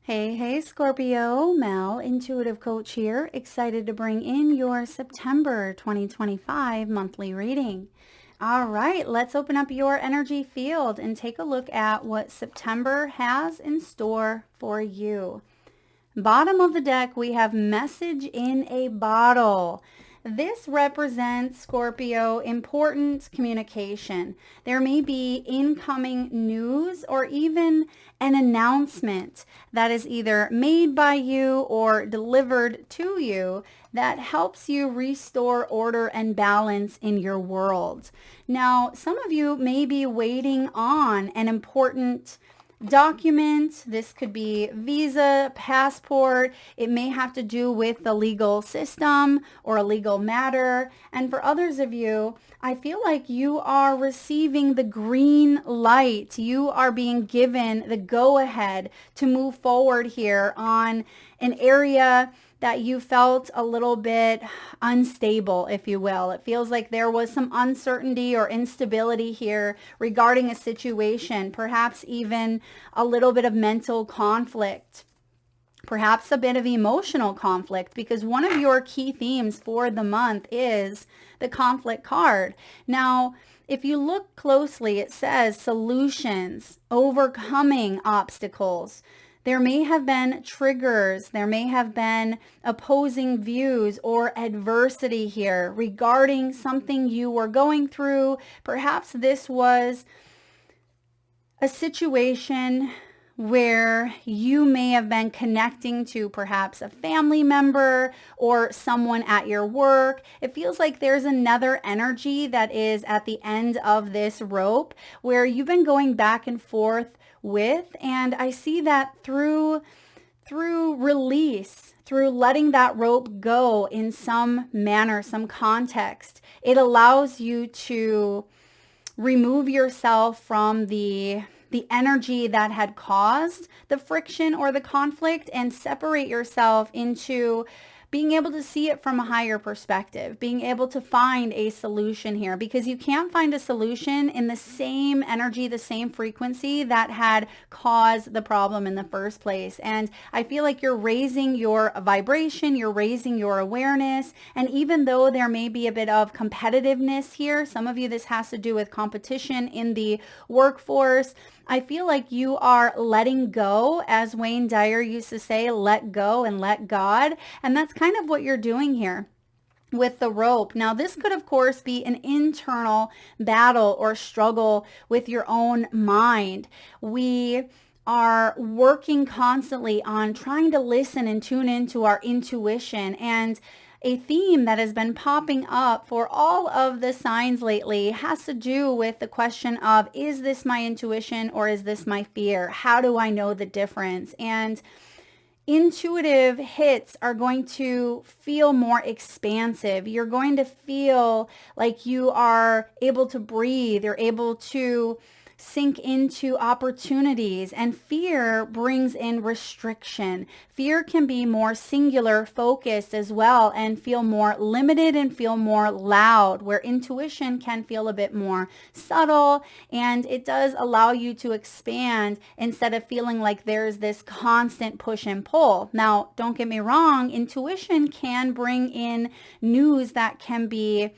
Hey, Scorpio, Mel, intuitive coach here, excited to bring in your September 2025 monthly reading. All right, let's open up your energy field and take a look at what September has in store for you. Bottom of the deck, we have message in a bottle. This represents, Scorpio, important communication. There may be incoming news or even an announcement that is either made by you or delivered to you that helps you restore order and balance in your world. Now, some of you may be waiting on an important document. This could be visa, passport. It may have to do with the legal system or a legal matter. And for others of you, I feel like you are receiving the green light. You are being given the go-ahead to move forward here on an area that you felt a little bit unstable, if you will. It feels like there was some uncertainty or instability here regarding a situation, perhaps even a little bit of mental conflict, perhaps a bit of emotional conflict, because one of your key themes for the month is the conflict card. Now, if you look closely, it says solutions, overcoming obstacles. There may have been triggers, there may have been opposing views or adversity here regarding something you were going through. Perhaps this was a situation where you may have been connecting to perhaps a family member or someone at your work. It feels like there's another energy that is at the end of this rope where you've been going back and forth with, and I see that through release, through letting that rope go in some manner, some context, it allows you to remove yourself from the energy that had caused the friction or the conflict and separate yourself into being able to see it from a higher perspective, being able to find a solution here, because you can't find a solution in the same energy, the same frequency that had caused the problem in the first place. And I feel like you're raising your vibration, you're raising your awareness. And even though there may be a bit of competitiveness here, some of you, this has to do with competition in the workforce. I feel like you are letting go, as Wayne Dyer used to say, let go and let God. And that's kind of what you're doing here with the rope. Now, this could, of course, be an internal battle or struggle with your own mind. We are working constantly on trying to listen and tune into our intuition, and a theme that has been popping up for all of the signs lately has to do with the question of, is this my intuition or is this my fear? How do I know the difference? And intuitive hits are going to feel more expansive. You're going to feel like you are able to breathe. You're able to sink into opportunities, and fear brings in restriction. Fear can be more singular focused as well and feel more limited and feel more loud, where intuition can feel a bit more subtle, and it does allow you to expand instead of feeling like there's this constant push and pull. Now, don't get me wrong, intuition can bring in news that can be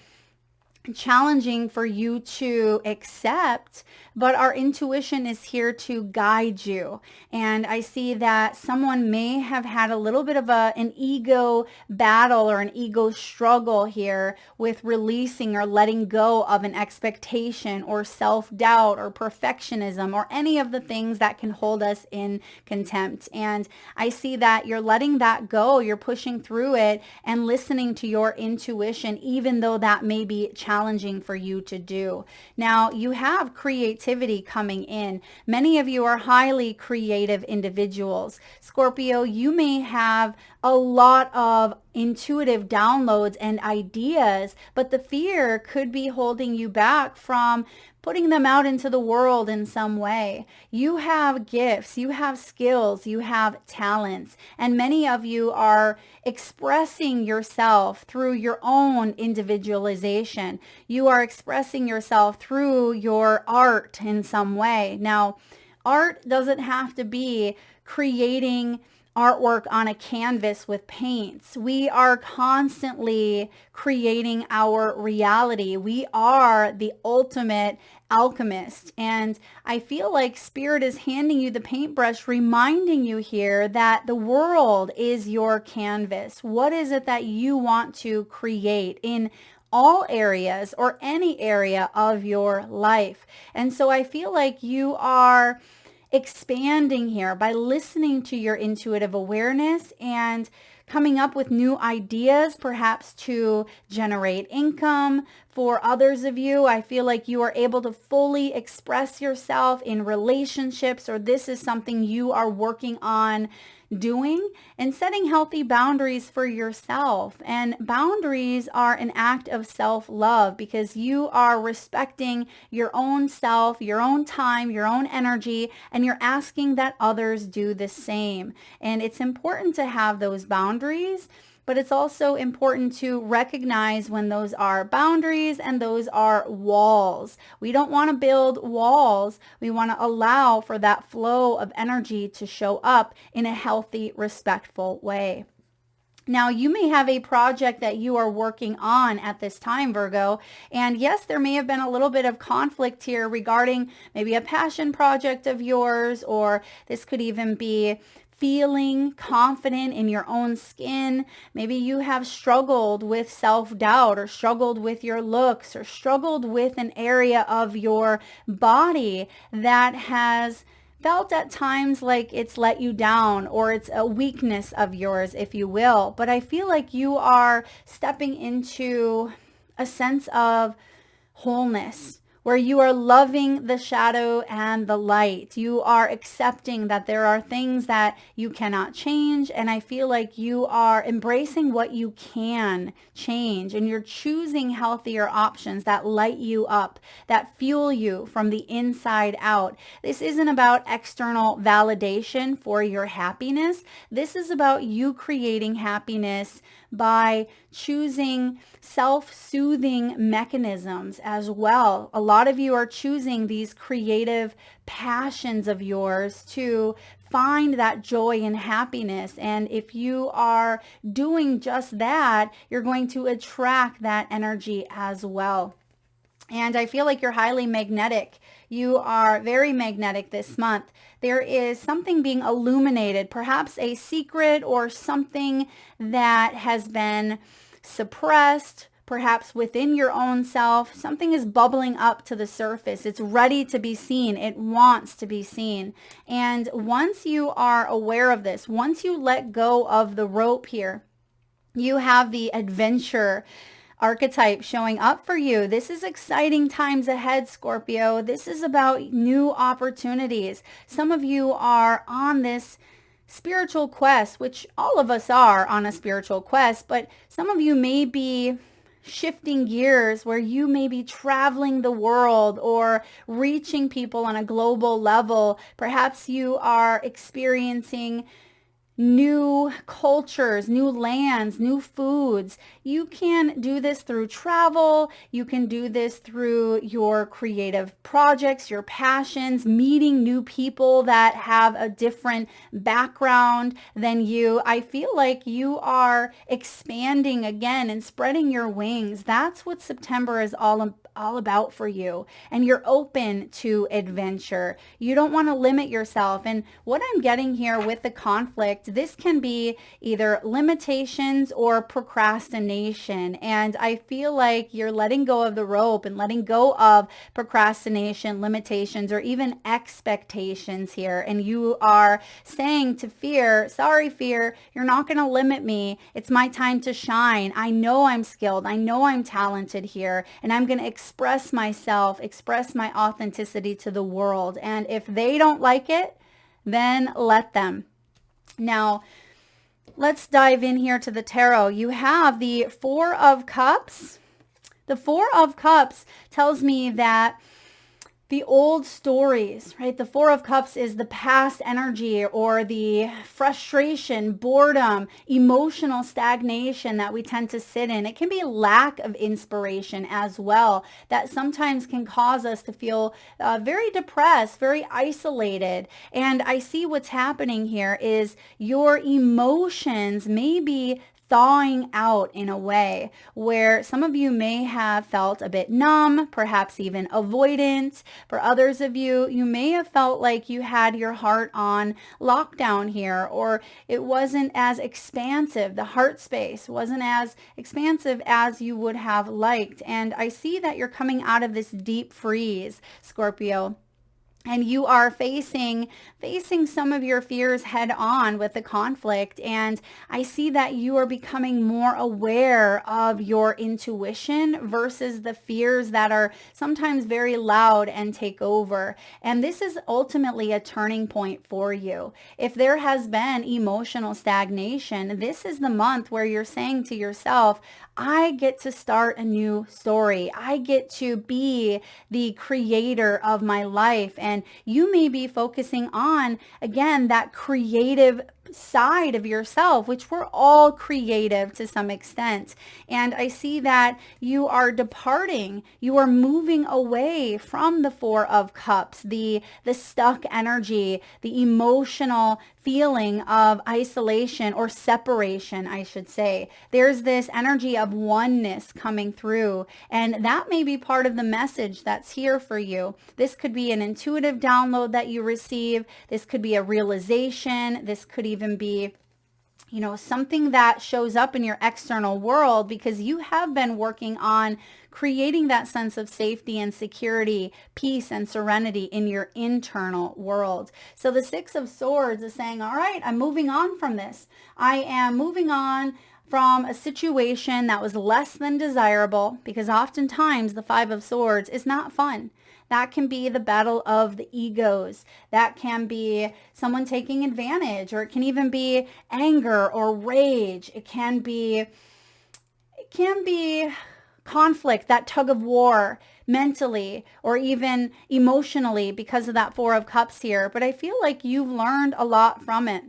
challenging for you to accept, but our intuition is here to guide you. And I see that someone may have had a little bit of an ego battle or an ego struggle here with releasing or letting go of an expectation or self-doubt or perfectionism or any of the things that can hold us in contempt. And I see that you're letting that go, you're pushing through it and listening to your intuition, even though that may be challenging for you to do. Now, you have creativity coming in. Many of you are highly creative individuals. Scorpio, you may have a lot of intuitive downloads and ideas, but the fear could be holding you back from putting them out into the world in some way. You have gifts, you have skills, you have talents, and many of you are expressing yourself through your own individualization. You are expressing yourself through your art in some way. Now, art doesn't have to be creating artwork on a canvas with paints. We are constantly creating our reality. We are the ultimate alchemist. And I feel like Spirit is handing you the paintbrush, reminding you here that the world is your canvas. What is it that you want to create in all areas or any area of your life? And so I feel like you are expanding here by listening to your intuitive awareness and coming up with new ideas, perhaps to generate income. For others of you, I feel like you are able to fully express yourself in relationships, or this is something you are working on doing, and setting healthy boundaries for yourself. And boundaries are an act of self-love because you are respecting your own self, your own time, your own energy, and you're asking that others do the same. And it's important to have those boundaries, but it's also important to recognize when those are boundaries and those are walls. We don't want to build walls. We want to allow for that flow of energy to show up in a healthy, respectful way. Now, you may have a project that you are working on at this time, Virgo. And yes, there may have been a little bit of conflict here regarding maybe a passion project of yours, or this could even be feeling confident in your own skin. Maybe you have struggled with self-doubt, or struggled with your looks, or struggled with an area of your body that has felt at times like it's let you down, or it's a weakness of yours, if you will. But I feel like you are stepping into a sense of wholeness, where you are loving the shadow and the light. You are accepting that there are things that you cannot change. And I feel like you are embracing what you can change, and you're choosing healthier options that light you up, that fuel you from the inside out. This isn't about external validation for your happiness. This is about you creating happiness by choosing self-soothing mechanisms as well. A lot of you are choosing these creative passions of yours to find that joy and happiness. And if you are doing just that, you're going to attract that energy as well. And I feel like you're highly magnetic. You are very magnetic this month. There is something being illuminated, perhaps a secret or something that has been suppressed, perhaps within your own self. Something is bubbling up to the surface. It's ready to be seen. It wants to be seen. And once you are aware of this, once you let go of the rope here, you have the adventure archetype showing up for you. This is exciting times ahead, Scorpio. This is about new opportunities. Some of you are on this spiritual quest, which all of us are on a spiritual quest, but some of you may be shifting gears where you may be traveling the world or reaching people on a global level. Perhaps you are experiencing new cultures, new lands, new foods. You can do this through travel. You can do this through your creative projects, your passions, meeting new people that have a different background than you. I feel like you are expanding again and spreading your wings. That's what September is all about for you. And you're open to adventure. You don't want to limit yourself. And what I'm getting here with the conflict, this can be either limitations or procrastination. And I feel like you're letting go of the rope and letting go of procrastination, limitations, or even expectations here. And you are saying to fear, sorry, fear, you're not going to limit me. It's my time to shine. I know I'm skilled. I know I'm talented here. And I'm going to express myself, express my authenticity to the world. And if they don't like it, then let them. Now, let's dive in here to the tarot. You have the Four of Cups. The Four of Cups tells me that the old stories, right? The Four of Cups is the past energy or the frustration, boredom, emotional stagnation that we tend to sit in. It can be lack of inspiration as well that sometimes can cause us to feel very depressed, very isolated. And I see what's happening here is your emotions may be thawing out in a way where some of you may have felt a bit numb, perhaps even avoidant. For others of you, you may have felt like you had your heart on lockdown here, or it wasn't as expansive. The heart space wasn't as expansive as you would have liked. And I see that you're coming out of this deep freeze, Scorpio. And you are facing some of your fears head on with the conflict. And I see that you are becoming more aware of your intuition versus the fears that are sometimes very loud and take over. And this is ultimately a turning point for you. If there has been emotional stagnation, this is the month where you're saying to yourself, I get to start a new story. I get to be the creator of my life. And you may be focusing on, again, that creative side of yourself, which we're all creative to some extent. And I see that you are departing, you are moving away from the Four of Cups, the stuck energy, the emotional feeling of isolation or separation, I should say. There's this energy of oneness coming through, and that may be part of the message that's here for you. This could be an intuitive download that you receive. This could be a realization. This could even be, you know, something that shows up in your external world because you have been working on creating that sense of safety and security, peace and serenity in your internal world. So the Six of Swords is saying, all right, I'm moving on from this. I am moving on from a situation that was less than desirable, because oftentimes the Five of Swords is not fun. That can be the battle of the egos. That can be someone taking advantage, or it can even be anger or rage. It can be conflict, that tug of war mentally or even emotionally because of that Four of Cups here. But I feel like you've learned a lot from it.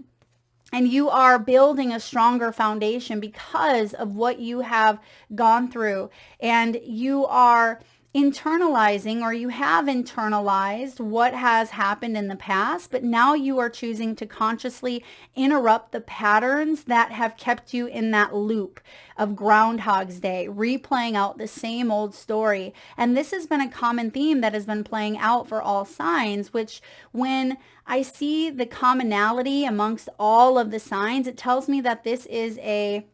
And you are building a stronger foundation because of what you have gone through. And you are internalizing, or you have internalized what has happened in the past, but now you are choosing to consciously interrupt the patterns that have kept you in that loop of Groundhog's Day, replaying out the same old story. And this has been a common theme that has been playing out for all signs, which when I see the commonality amongst all of the signs, it tells me that this is a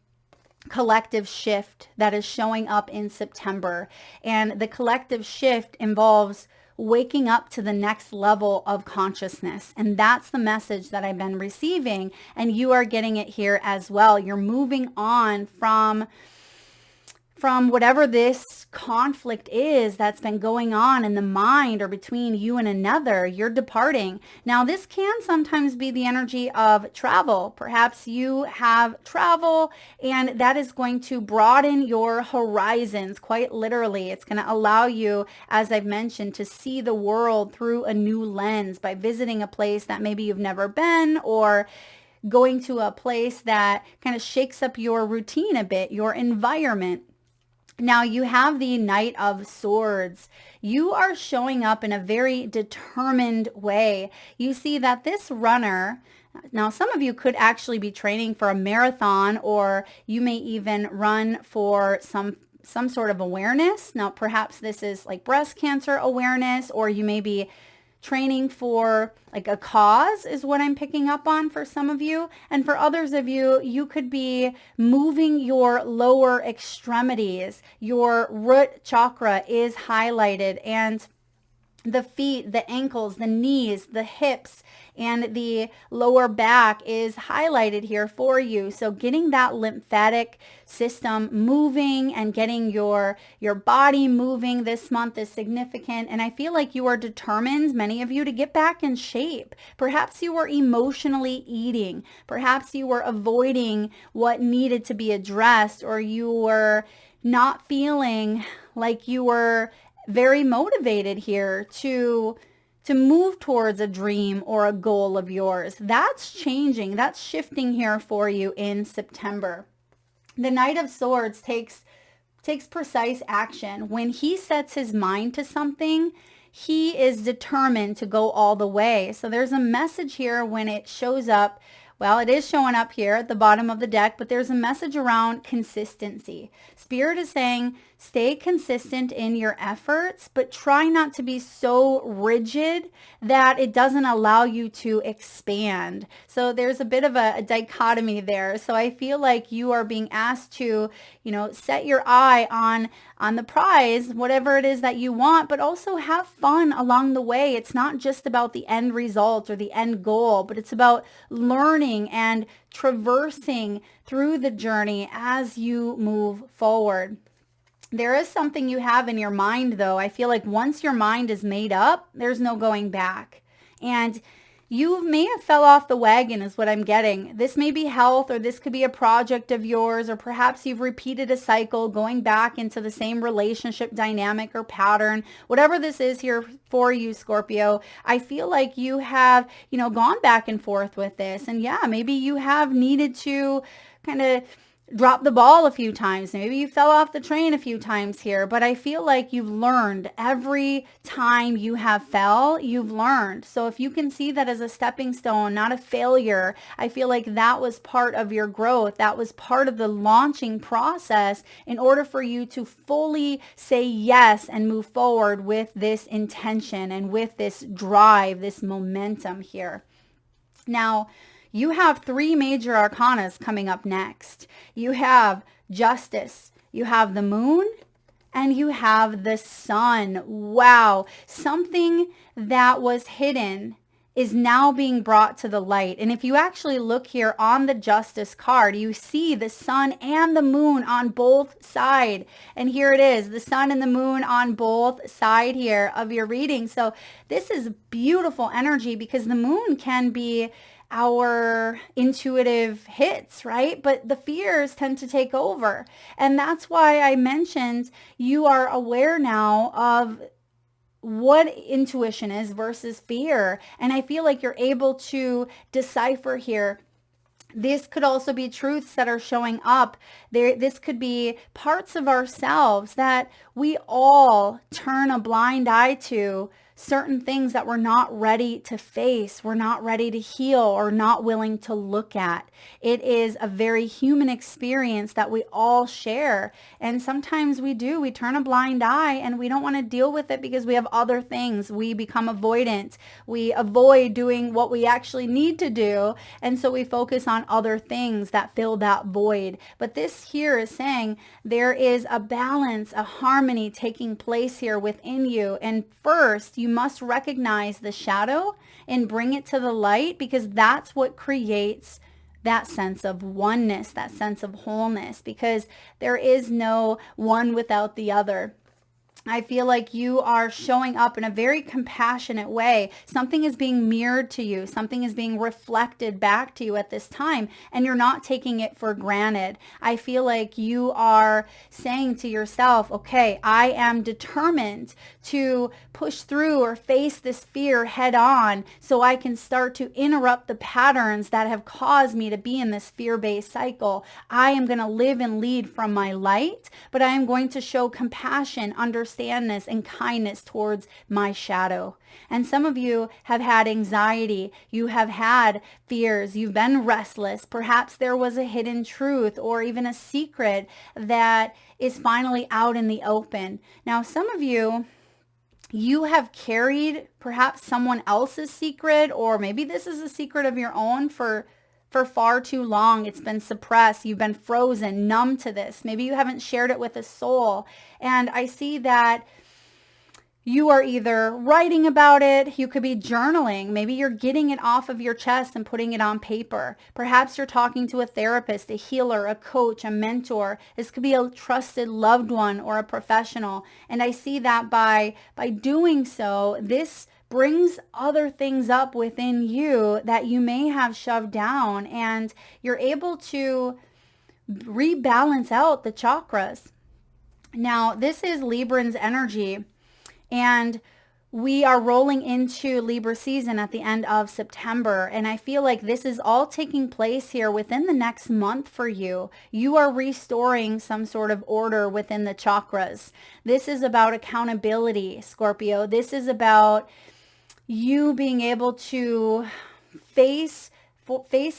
collective shift that is showing up in September. And the collective shift involves waking up to the next level of consciousness. And that's the message that I've been receiving. And you are getting it here as well. You're moving on from whatever this conflict is that's been going on in the mind or between you and another. You're departing. Now, this can sometimes be the energy of travel. Perhaps you have travel, and that is going to broaden your horizons, quite literally. It's going to allow you, as I've mentioned, to see the world through a new lens by visiting a place that maybe you've never been, or going to a place that kind of shakes up your routine a bit, your environment. Now you have the Knight of Swords. You are showing up in a very determined way. You see that this runner, now some of you could actually be training for a marathon, or you may even run for some sort of awareness. Now perhaps this is like breast cancer awareness, or you may be training for like a cause is what I'm picking up on for some of you. And for others of you, you could be moving your lower extremities. Your root chakra is highlighted, and the feet, the ankles, the knees, the hips, and the lower back is highlighted here for you. So getting that lymphatic system moving and getting your body moving this month is significant. And I feel like you are determined, many of you, to get back in shape. Perhaps you were emotionally eating. Perhaps you were avoiding what needed to be addressed, or you were not feeling like you were very motivated here to move towards a dream or a goal of yours. That's changing. That's shifting here for you in September. The Knight of Swords takes precise action. When he sets his mind to something, he is determined to go all the way. So there's a message here when it shows up. Well, it is showing up here at the bottom of the deck, but there's a message around consistency. Spirit is saying, stay consistent in your efforts, but try not to be so rigid that it doesn't allow you to expand. So there's a bit of a dichotomy there. So I feel like you are being asked to, set your eye on the prize, whatever it is that you want, but also have fun along the way. It's not just about the end result or the end goal, but it's about learning and traversing through the journey as you move forward. There is something you have in your mind, though. I feel like once your mind is made up, there's no going back. And you may have fell off the wagon is what I'm getting. This may be health, or this could be a project of yours, or perhaps you've repeated a cycle going back into the same relationship dynamic or pattern. Whatever this is here for you, Scorpio, I feel like you have, gone back and forth with this. And yeah, maybe you have needed to kind of drop the ball a few times. Maybe you fell off the train a few times here, but I feel like you've learned. Every time you have fell, you've learned. So if you can see that as a stepping stone, not a failure, I feel like that was part of your growth. That was part of the launching process in order for you to fully say yes and move forward with this intention and with this drive, this momentum here. Now, you have three major arcanas coming up next. You have Justice, you have the Moon, and you have the Sun. Wow. Something that was hidden is now being brought to the light. And if you actually look here on the Justice card, you see the Sun and the Moon on both sides. And here it is, the Sun and the Moon on both sides here of your reading. So this is beautiful energy, because the Moon can be our intuitive hits, right? But the fears tend to take over. And that's why I mentioned you are aware now of what intuition is versus fear. And I feel like you're able to decipher here. This could also be truths that are showing up there. This could be parts of ourselves that we all turn a blind eye to, certain things that we're not ready to face, we're not ready to heal, or not willing to look at. It is a very human experience that we all share. And sometimes we turn a blind eye and we don't want to deal with it because we have other things. We become avoidant. We avoid doing what we actually need to do. And so we focus on other things that fill that void. But this here is saying there is a balance, a harmony taking place here within you. And first, you must recognize the shadow and bring it to the light, because that's what creates that sense of oneness, that sense of wholeness, because there is no one without the other. I feel like you are showing up in a very compassionate way. Something is being mirrored to you. Something is being reflected back to you at this time, and you're not taking it for granted. I feel like you are saying to yourself, okay, I am determined to push through or face this fear head on so I can start to interrupt the patterns that have caused me to be in this fear-based cycle. I am going to live and lead from my light, but I am going to show compassion, understanding, and kindness towards my shadow. And some of you have had anxiety. You have had fears. You've been restless. Perhaps there was a hidden truth or even a secret that is finally out in the open. Now, some of you have carried perhaps someone else's secret, or maybe this is a secret of your own for far too long. It's been suppressed. You've been frozen, numb to this. Maybe you haven't shared it with a soul. And I see that you are either writing about it, you could be journaling. Maybe you're getting it off of your chest and putting it on paper. Perhaps you're talking to a therapist, a healer, a coach, a mentor. This could be a trusted loved one or a professional. And I see that by doing so, this brings other things up within you that you may have shoved down, and you're able to rebalance out the chakras. Now, this is Libran's energy. And we are rolling into Libra season at the end of September. And I feel like this is all taking place here within the next month for you. You are restoring some sort of order within the chakras. This is about accountability, Scorpio. This is about you being able to face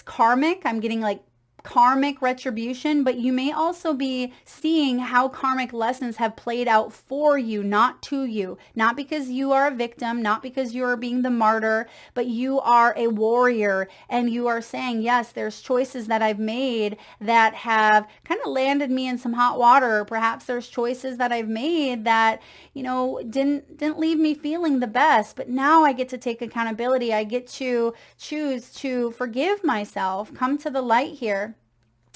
karmic. I'm getting like karmic retribution, but you may also be seeing how karmic lessons have played out for you, not to you, not because you are a victim, not because you are being the martyr, but you are a warrior, and you are saying, yes, there's choices that I've made that have kind of landed me in some hot water. Perhaps there's choices that I've made that, you know, didn't leave me feeling the best, but now I get to take accountability. I get to choose to forgive myself, come to the light here.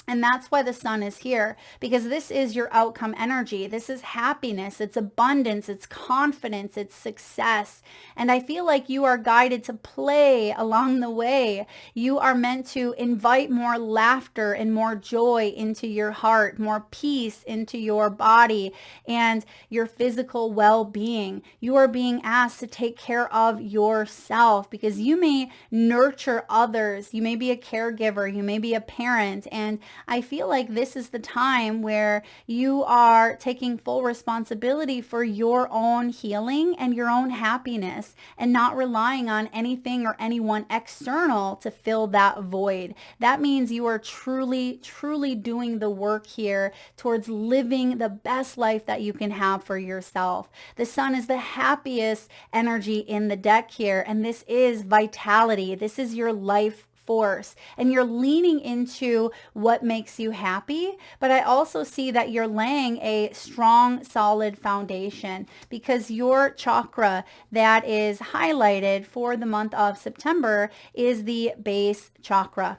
And that's why the sun is here, because this is your outcome energy. This is happiness, it's abundance, it's confidence, it's success. And I feel like you are guided to play along the way. You are meant to invite more laughter and more joy into your heart, more peace into your body and your physical well-being. You are being asked to take care of yourself, because you may nurture others. You may be a caregiver, you may be a parent, and I feel like this is the time where you are taking full responsibility for your own healing and your own happiness, and not relying on anything or anyone external to fill that void. That means you are truly, truly doing the work here towards living the best life that you can have for yourself. The sun is the happiest energy in the deck here, and this is vitality. This is your life force, and you're leaning into what makes you happy. But I also see that you're laying a strong, solid foundation, because your chakra that is highlighted for the month of September is the base chakra,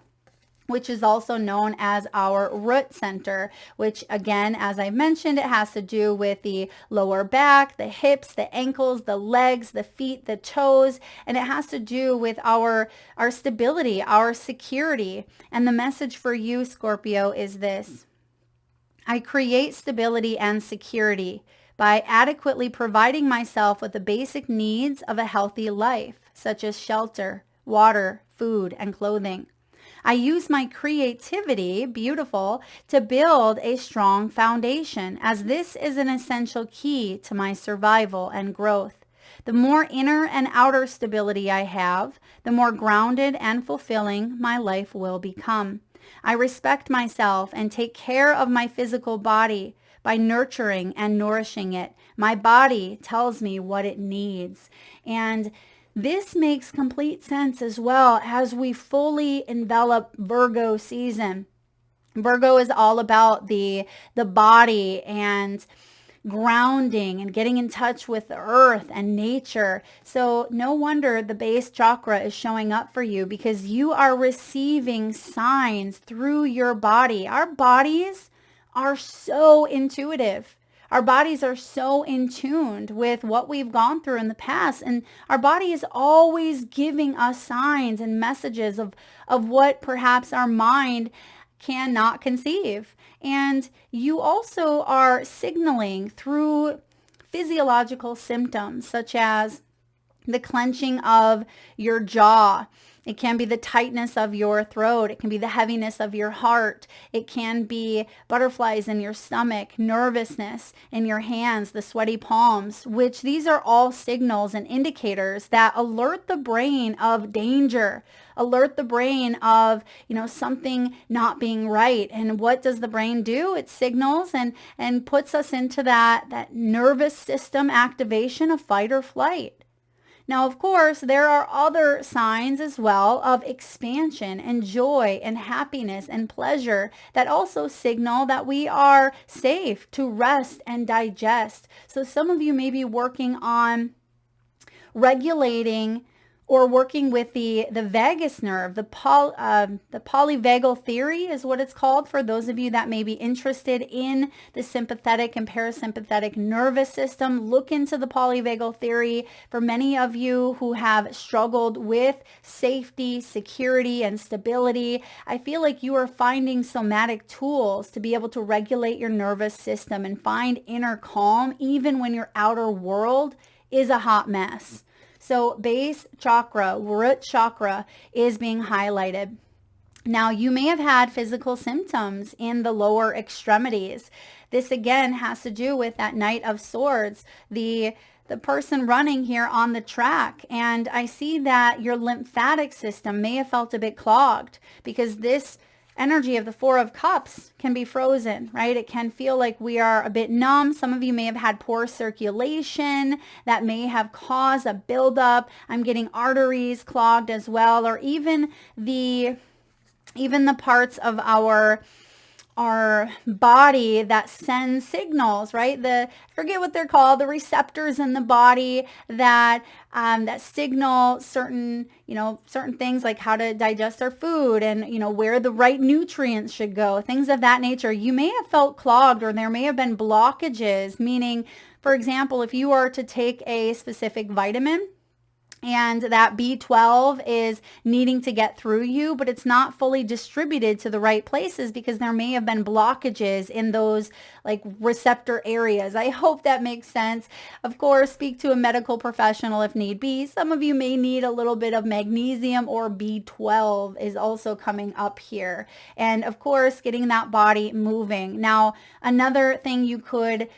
which is also known as our root center, which again, as I mentioned, it has to do with the lower back, the hips, the ankles, the legs, the feet, the toes, and it has to do with our stability, our security. And the message for you, Scorpio, is this: I create stability and security by adequately providing myself with the basic needs of a healthy life, such as shelter, water, food, and clothing. I use my creativity, beautiful, to build a strong foundation, as this is an essential key to my survival and growth. The more inner and outer stability I have, the more grounded and fulfilling my life will become. I respect myself and take care of my physical body by nurturing and nourishing it. My body tells me what it needs. And this makes complete sense as well as we fully envelop Virgo season. Virgo is all about the body and grounding and getting in touch with the earth and nature. So no wonder the base chakra is showing up for you, because you are receiving signs through your body. Our bodies are so intuitive. Our bodies are so in tune with what we've gone through in the past, and our body is always giving us signs and messages of what perhaps our mind cannot conceive. And you also are signaling through physiological symptoms, such as the clenching of your jaw. It can be the tightness of your throat. It can be the heaviness of your heart. It can be butterflies in your stomach, nervousness in your hands, the sweaty palms, which these are all signals and indicators that alert the brain of danger, alert the brain of, something not being right. And what does the brain do? It signals and puts us into that nervous system activation of fight or flight. Now, of course, there are other signs as well of expansion and joy and happiness and pleasure that also signal that we are safe to rest and digest. So some of you may be working on regulating or working with the vagus nerve, the polyvagal theory is what it's called, for those of you that may be interested in the sympathetic and parasympathetic nervous system. Look into the polyvagal theory. For many of you who have struggled with safety, security, and stability, I feel like you are finding somatic tools to be able to regulate your nervous system and find inner calm even when your outer world is a hot mess. So base chakra, root chakra is being highlighted. Now, you may have had physical symptoms in the lower extremities. This again has to do with that Knight of Swords, the person running here on the track. And I see that your lymphatic system may have felt a bit clogged because this energy of the Four of Cups can be frozen, right? It can feel like we are a bit numb. Some of you may have had poor circulation that may have caused a buildup. I'm getting arteries clogged as well, or even the parts of our body that sends signals, right? I forget what they're called, the receptors in the body that signal certain things, like how to digest our food and, where the right nutrients should go, things of that nature. You may have felt clogged, or there may have been blockages, meaning, for example, if you are to take a specific vitamin, and that B12 is needing to get through you, but it's not fully distributed to the right places because there may have been blockages in those like receptor areas. I hope that makes sense. Of course, speak to a medical professional if need be. Some of you may need a little bit of magnesium, or B12 is also coming up here. And of course, getting that body moving. Now, another thing you could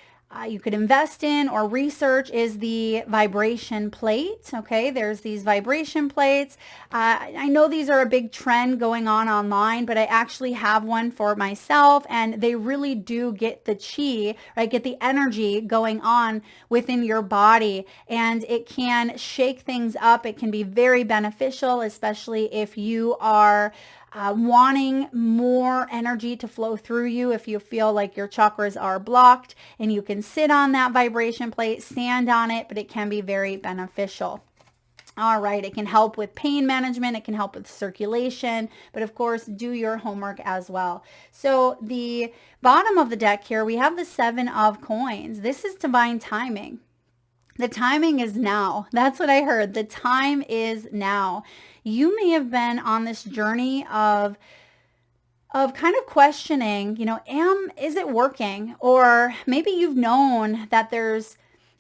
invest in or research is the vibration plate. Okay, there's these vibration plates. I know these are a big trend going on online, but I actually have one for myself, and they really do get the chi, right? Get the energy going on within your body, and it can shake things up. It can be very beneficial, especially if you are wanting more energy to flow through you. If you feel like your chakras are blocked, and you can sit on that vibration plate, stand on it, but it can be very beneficial. All right, it can help with pain management, it can help with circulation, but of course, do your homework as well. So the bottom of the deck here, we have the Seven of Coins. This is divine timing. The timing is now. That's what I heard. The time is now. You may have been on this journey of kind of questioning, is it working? Or maybe you've known that there's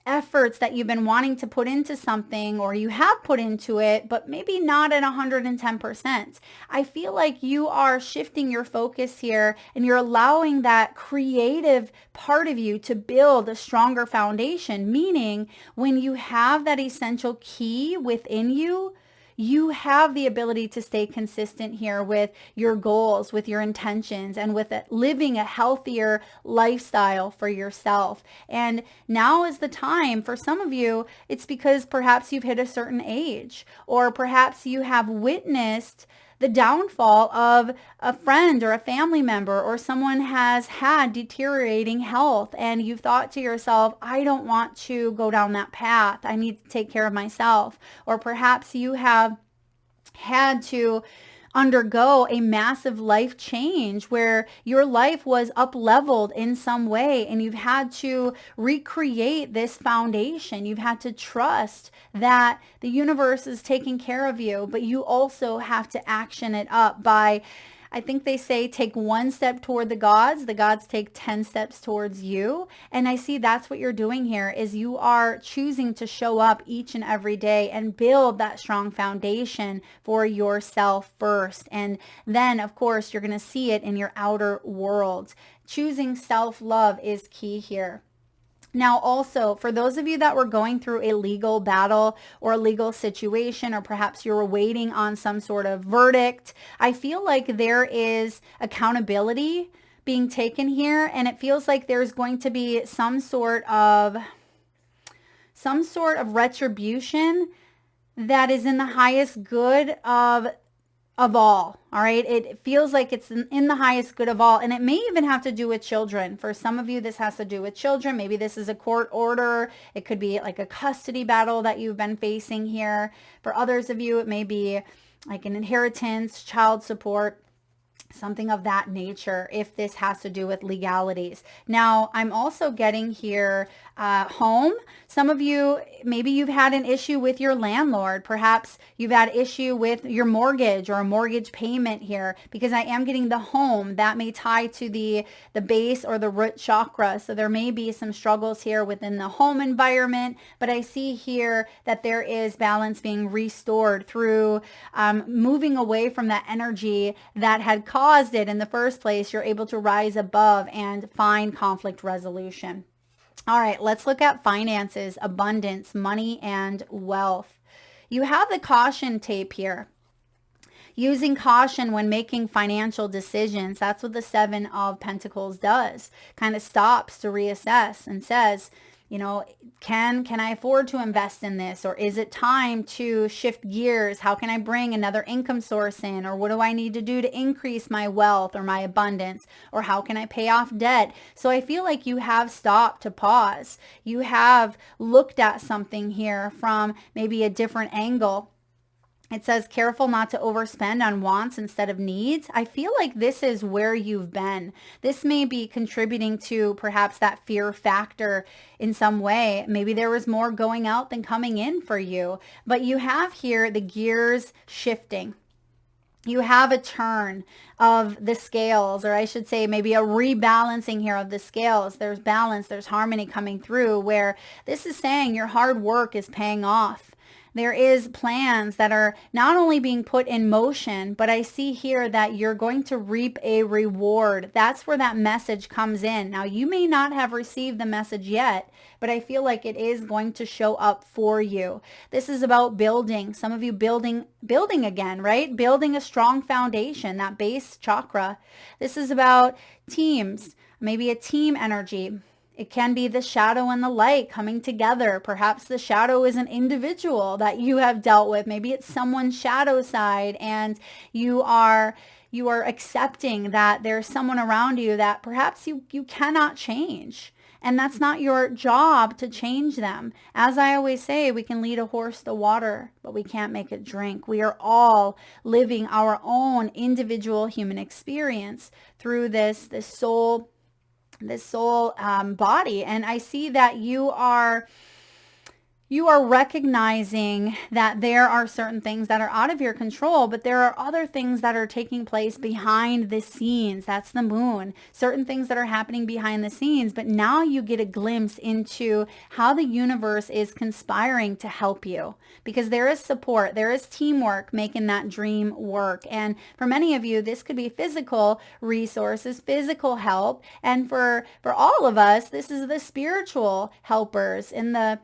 efforts that you've been wanting to put into something, or you have put into it, but maybe not at 110%. I feel like you are shifting your focus here, and you're allowing that creative part of you to build a stronger foundation, meaning when you have that essential key within you, you have the ability to stay consistent here with your goals, with your intentions, and with living a healthier lifestyle for yourself. And now is the time. For some of you, it's because perhaps you've hit a certain age, or perhaps you have witnessed the downfall of a friend or a family member, or someone has had deteriorating health, and you've thought to yourself, I don't want to go down that path. I need to take care of myself. Or perhaps you have had to undergo a massive life change where your life was up-leveled in some way, and you've had to recreate this foundation. You've had to trust that the universe is taking care of you, but you also have to action it up by, I think they say, take one step toward the gods take 10 steps towards you. And I see that's what you're doing here, is you are choosing to show up each and every day and build that strong foundation for yourself first. And then, of course, you're going to see it in your outer world. Choosing self-love is key here. Now, also, for those of you that were going through a legal battle or a legal situation, or perhaps you were waiting on some sort of verdict, I feel like there is accountability being taken here, and it feels like there's going to be some sort of retribution that is in the highest good of all right? It feels like it's in the highest good of all, and it may even have to do with children. For some of you, this has to do with children. Maybe this is a court order. It could be like a custody battle that you've been facing here. For others of you, it may be like an inheritance, child support. something of that nature, if this has to do with legalities. Now, I'm also getting here home. Some of you, maybe you've had an issue with your landlord. Perhaps you've had issue with your mortgage or a mortgage payment here, because I am getting the home. That may tie to the base or the root chakra. So there may be some struggles here within the home environment, but I see here that there is balance being restored through moving away from that energy that had caused it in the first place. You're able to rise above and find conflict resolution. All right, let's look at finances, abundance, money, and wealth. You have the caution tape here. Using caution when making financial decisions. That's what the Seven of Pentacles does. Kind of stops to reassess and says, you know, can I afford to invest in this? Or is it time to shift gears? How can I bring another income source in? Or what do I need to do to increase my wealth or my abundance? Or how can I pay off debt? So I feel like you have stopped to pause. You have looked at something here from maybe a different angle. It says, careful not to overspend on wants instead of needs. I feel like this is where you've been. This may be contributing to perhaps that fear factor in some way. Maybe there was more going out than coming in for you. But you have here the gears shifting. You have a turn of the scales, or I should say maybe a rebalancing here of the scales. There's balance, there's harmony coming through, where this is saying your hard work is paying off. There is plans that are not only being put in motion, but I see here that you're going to reap a reward. That's where that message comes in. Now, you may not have received the message yet, but I feel like it is going to show up for you. This is about building. Some of you building again, right? Building a strong foundation, that base chakra. This is about teams, maybe a team energy. It can be the shadow and the light coming together. Perhaps the shadow is an individual that you have dealt with. Maybe it's someone's shadow side, and you are accepting that there's someone around you that perhaps you cannot change. And that's not your job to change them. As I always say, we can lead a horse to water, but we can't make it drink. We are all living our own individual human experience through this soul body. And I see that you are recognizing that there are certain things that are out of your control, but there are other things that are taking place behind the scenes. That's the moon. Certain things that are happening behind the scenes, but now you get a glimpse into how the universe is conspiring to help you, because there is support, there is teamwork making that dream work. And for many of you, this could be physical resources, physical help. And for all of us, this is the spiritual helpers in the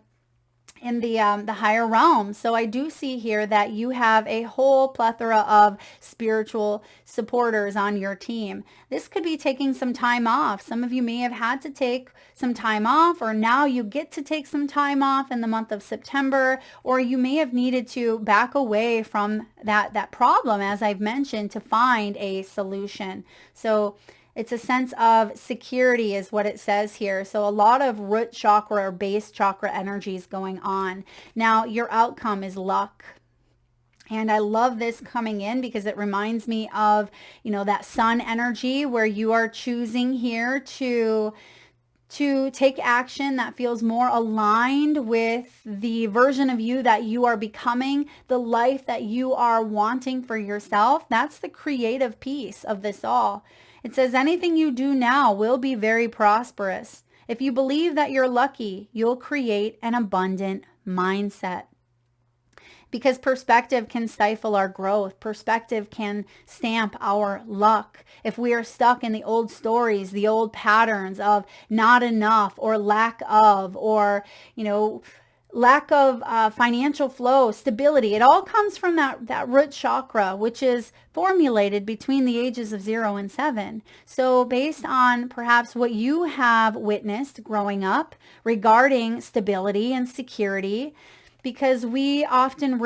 higher realms. So I do see here that you have a whole plethora of spiritual supporters on your team. This could be taking some time off. Some of you may have had to take some time off, or now you get to take some time off in the month of September, or you may have needed to back away from that problem, as I've mentioned, to find a solution. So it's a sense of security is what it says here. So a lot of root chakra or base chakra energies going on. Now, your outcome is luck. And I love this coming in because it reminds me of, that sun energy where you are choosing here to take action that feels more aligned with the version of you that you are becoming, the life that you are wanting for yourself. That's the creative piece of this all. It says anything you do now will be very prosperous. If you believe that you're lucky, you'll create an abundant mindset. Because perspective can stifle our growth. Perspective can stamp our luck. If we are stuck in the old stories, the old patterns of not enough or lack of, or, lack of financial flow, stability. It all comes from that root chakra, which is formulated between the ages of 0 and 7. So based on perhaps what you have witnessed growing up regarding stability and security, because we often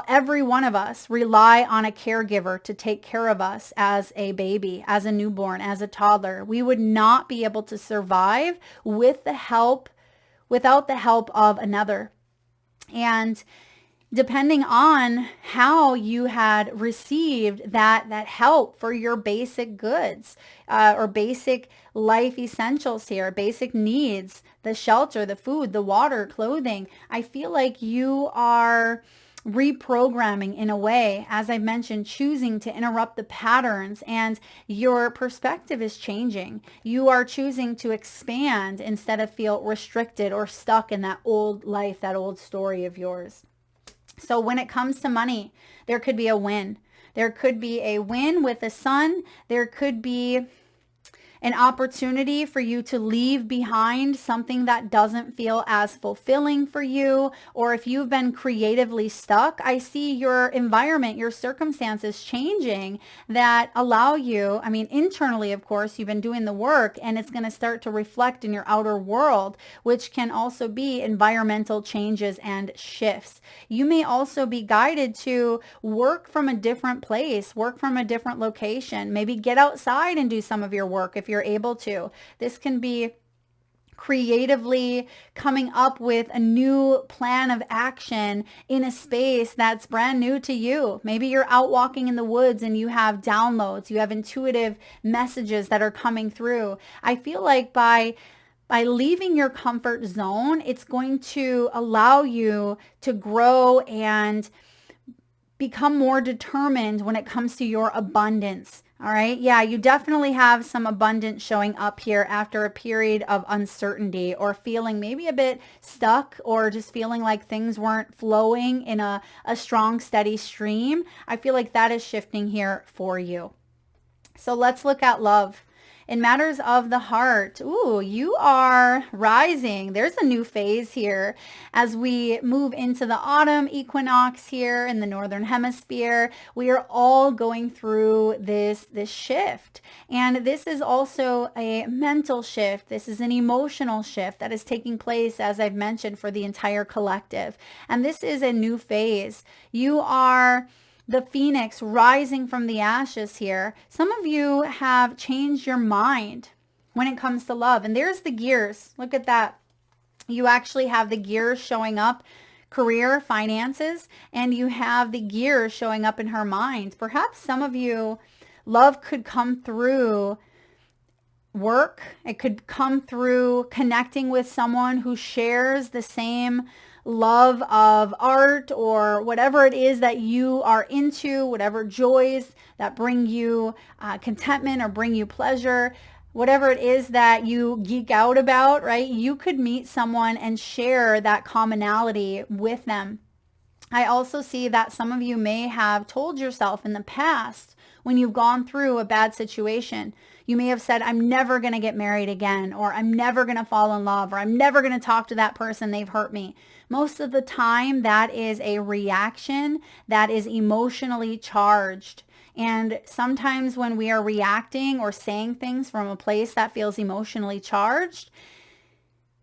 every one of us rely on a caregiver to take care of us as a baby, as a newborn, as a toddler. We would not be able to survive without the help of another. And depending on how you had received that help for your basic goods, or basic life essentials here, basic needs, the shelter, the food, the water, clothing. I feel like you are reprogramming in a way, as I mentioned, choosing to interrupt the patterns, and your perspective is changing. You are choosing to expand instead of feel restricted or stuck in that old life, that old story of yours. So when it comes to money, there could be a win. There could be a win with the sun. There could be an opportunity for you to leave behind something that doesn't feel as fulfilling for you. Or if you've been creatively stuck, I see your environment, your circumstances changing that allow you, I mean, internally, of course, you've been doing the work, and it's going to start to reflect in your outer world, which can also be environmental changes and shifts. You may also be guided to work from a different place, work from a different location, maybe get outside and do some of your work if you're able to. This can be creatively coming up with a new plan of action in a space that's brand new to you. Maybe you're out walking in the woods and you have downloads, you have intuitive messages that are coming through. I feel like by leaving your comfort zone, it's going to allow you to grow and become more determined when it comes to your abundance. All right. Yeah, you definitely have some abundance showing up here after a period of uncertainty, or feeling maybe a bit stuck, or just feeling like things weren't flowing in a strong, steady stream. I feel like that is shifting here for you. So let's look at love. In matters of the heart, ooh, you are rising. There's a new phase here as we move into the autumn equinox here in the northern hemisphere. We are all going through this shift. And this is also a mental shift. This is an emotional shift that is taking place, as I've mentioned, for the entire collective. And this is a new phase. You are the phoenix rising from the ashes here. Some of you have changed your mind when it comes to love. And there's the gears. Look at that. You actually have the gears showing up, career, finances, and you have the gears showing up in her mind. Perhaps some of you, love could come through work. It could come through connecting with someone who shares the same love of art, or whatever it is that you are into, whatever joys that bring you contentment or bring you pleasure, whatever it is that you geek out about, right? You could meet someone and share that commonality with them. I also see that some of you may have told yourself in the past, when you've gone through a bad situation, you may have said, I'm never going to get married again, or I'm never going to fall in love, or I'm never going to talk to that person, they've hurt me. Most of the time, that is a reaction that is emotionally charged. And sometimes when we are reacting or saying things from a place that feels emotionally charged,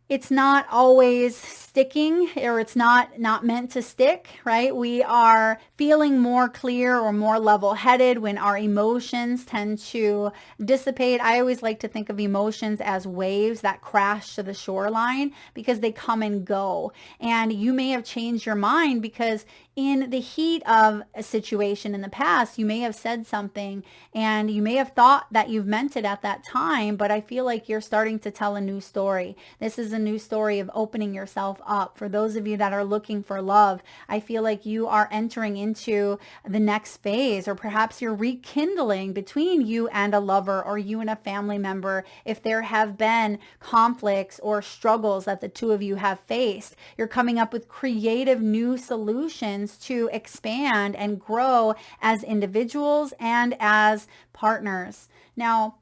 it's not always sticking, or it's not meant to stick, right? We are feeling more clear or more level-headed when our emotions tend to dissipate. I always like to think of emotions as waves that crash to the shoreline, because they come and go. And you may have changed your mind because in the heat of a situation in the past, you may have said something and you may have thought that you've meant it at that time, but I feel like you're starting to tell a new story. This is a new story of opening yourself up. For those of you that are looking for love, I feel like you are entering into the next phase, or perhaps you're rekindling between you and a lover, or you and a family member. If there have been conflicts or struggles that the two of you have faced, you're coming up with creative new solutions to expand and grow as individuals and as partners. Now,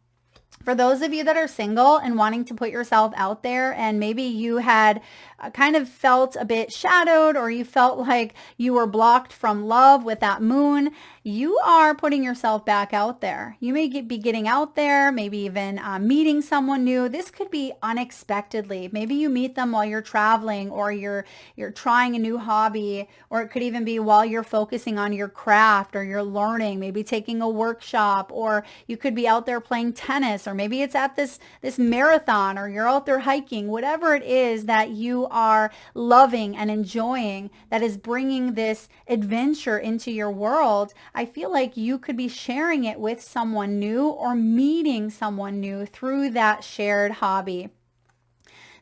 for those of you that are single and wanting to put yourself out there, and maybe you had kind of felt a bit shadowed, or you felt like you were blocked from love with that moon, you are putting yourself back out there. You may be getting out there, maybe even meeting someone new. This could be unexpectedly. Maybe you meet them while you're traveling, or you're trying a new hobby, or it could even be while you're focusing on your craft, or you're learning, maybe taking a workshop, or you could be out there playing tennis, or maybe it's at this marathon, or you're out there hiking. Whatever it is that you are loving and enjoying, that is bringing this adventure into your world, I feel like you could be sharing it with someone new or meeting someone new through that shared hobby.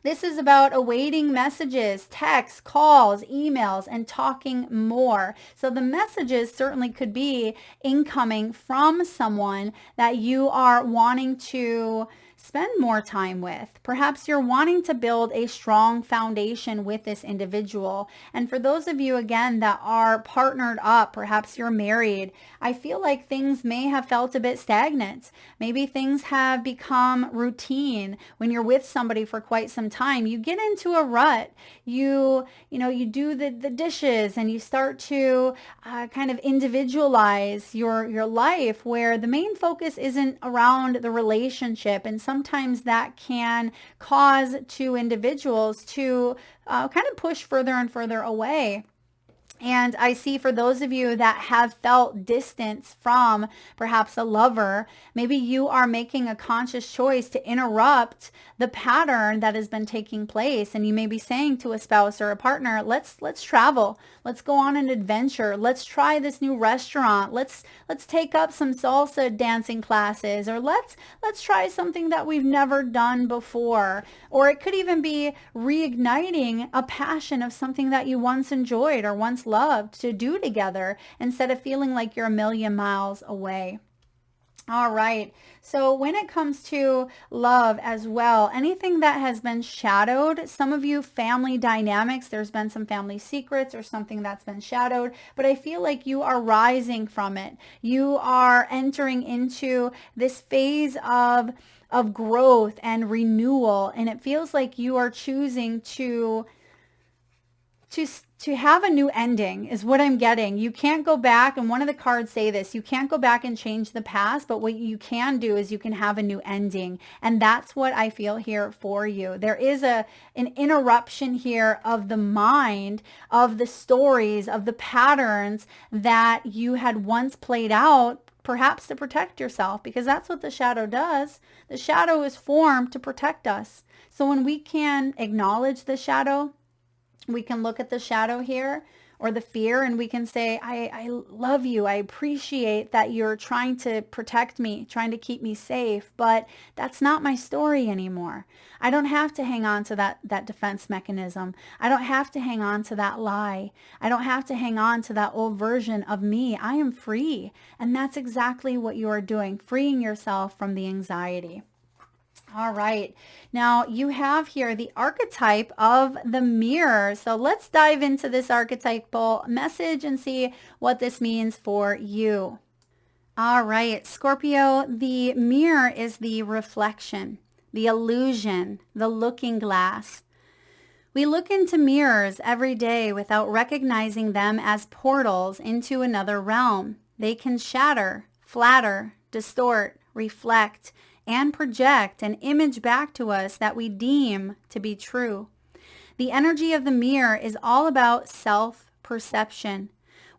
This is about awaiting messages, texts, calls, emails, and talking more. So the messages certainly could be incoming from someone that you are wanting to spend more time with. Perhaps you're wanting to build a strong foundation with this individual. And for those of you, again, that are partnered up, perhaps you're married, I feel like things may have felt a bit stagnant. Maybe things have become routine. When you're with somebody for quite some time, you get into a rut. You do the dishes, and you start to kind of individualize your life, where the main focus isn't around the relationship. And sometimes that can cause two individuals to kind of push further and further away. And I see for those of you that have felt distance from perhaps a lover, maybe you are making a conscious choice to interrupt the pattern that has been taking place. And you may be saying to a spouse or a partner, let's travel. Let's go on an adventure. Let's try this new restaurant. Let's take up some salsa dancing classes, or let's try something that we've never done before. Or it could even be reigniting a passion of something that you once enjoyed or once loved to do together, instead of feeling like you're a million miles away. All right. So when it comes to love as well, anything that has been shadowed, some of you, family dynamics, there's been some family secrets or something that's been shadowed, but I feel like you are rising from it. You are entering into this phase of growth and renewal, and it feels like you are choosing to have a new ending is what I'm getting. You can't go back, and one of the cards say this, you can't go back and change the past, but what you can do is you can have a new ending. And that's what I feel here for you. There is an interruption here of the mind, of the stories, of the patterns that you had once played out, perhaps to protect yourself, because that's what the shadow does. The shadow is formed to protect us. So when we can acknowledge the shadow, we can look at the shadow here, or the fear, and we can say, I love you. I appreciate that you're trying to protect me, trying to keep me safe, but that's not my story anymore. I don't have to hang on to that defense mechanism. I don't have to hang on to that lie. I don't have to hang on to that old version of me. I am free. And that's exactly what you are doing, freeing yourself from the anxiety. All right. Now you have here the archetype of the mirror. So let's dive into this archetypal message and see what this means for you. All right, Scorpio, the mirror is the reflection, the illusion, the looking glass. We look into mirrors every day without recognizing them as portals into another realm. They can shatter, flatter, distort, reflect, and project an image back to us that we deem to be true. The energy of the mirror is all about self-perception.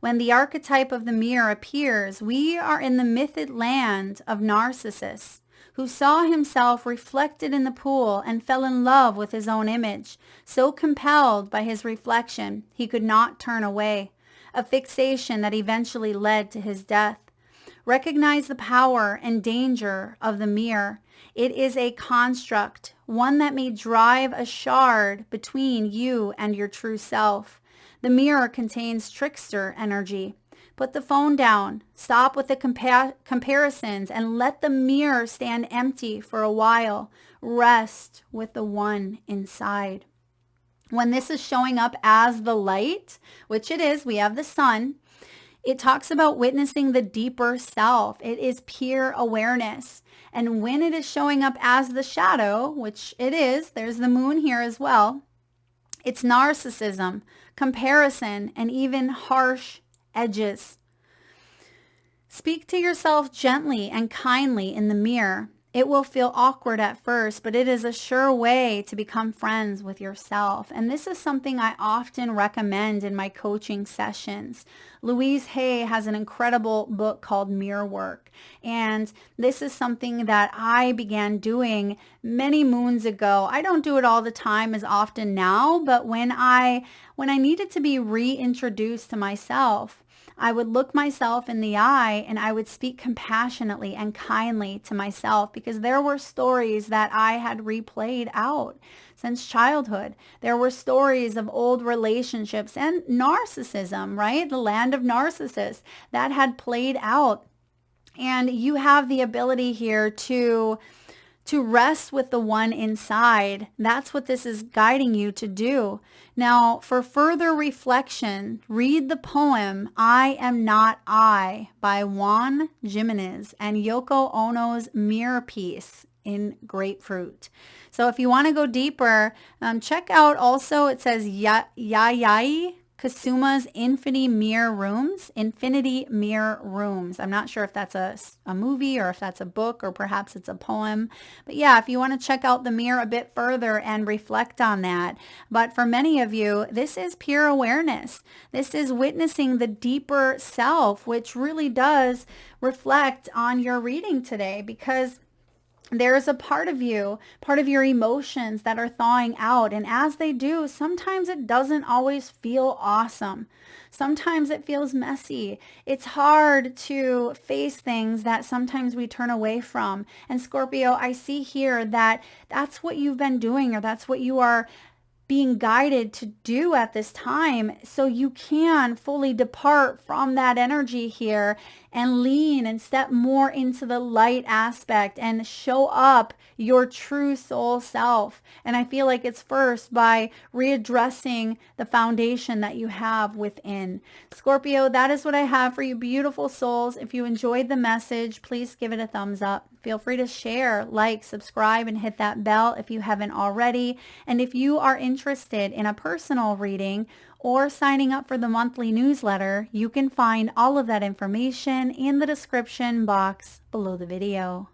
When the archetype of the mirror appears, we are in the mythic land of Narcissus, who saw himself reflected in the pool and fell in love with his own image, so compelled by his reflection he could not turn away, a fixation that eventually led to his death. Recognize the power and danger of the mirror. It is a construct, one that may drive a shard between you and your true self. The mirror contains trickster energy. Put the phone down, stop with the comparisons, and let the mirror stand empty for a while. Rest with the one inside. When this is showing up as the light, which it is, we have the sun. It talks about witnessing the deeper self. It is pure awareness. And when it is showing up as the shadow, which it is, there's the moon here as well, it's narcissism, comparison, and even harsh edges. Speak to yourself gently and kindly in the mirror. It will feel awkward at first, but it is a sure way to become friends with yourself. And this is something I often recommend in my coaching sessions. Louise Hay has an incredible book called Mirror Work. And this is something that I began doing many moons ago. I don't do it all the time as often now, but when I needed to be reintroduced to myself, I would look myself in the eye and I would speak compassionately and kindly to myself, because there were stories that I had replayed out since childhood. There were stories of old relationships and narcissism, right? The land of narcissists that had played out. And you have the ability here to rest with the one inside. That's what this is guiding you to do. Now, for further reflection, read the poem I Am Not I by Juan Jimenez and Yoko Ono's Mirror Piece in Grapefruit. So if you want to go deeper, check out also, it says Yayai Kasuma's Infinity Mirror Rooms. I'm not sure if that's a movie or if that's a book or perhaps it's a poem. But yeah, if you want to check out the mirror a bit further and reflect on that. But for many of you, this is pure awareness. This is witnessing the deeper self, which really does reflect on your reading today, because there's a part of you, part of your emotions that are thawing out. And as they do, sometimes it doesn't always feel awesome. Sometimes it feels messy. It's hard to face things that sometimes we turn away from. And Scorpio, I see here that that's what you've been doing, or that's what you are being guided to do at this time, so you can fully depart from that energy here and lean and step more into the light aspect and show up your true soul self. And I feel like it's first by readdressing the foundation that you have within. Scorpio, that is what I have for you, beautiful souls. If you enjoyed the message, please give it a thumbs up. Feel free to share, like, subscribe, and hit that bell if you haven't already. And if you are interested in a personal reading or signing up for the monthly newsletter, you can find all of that information in the description box below the video.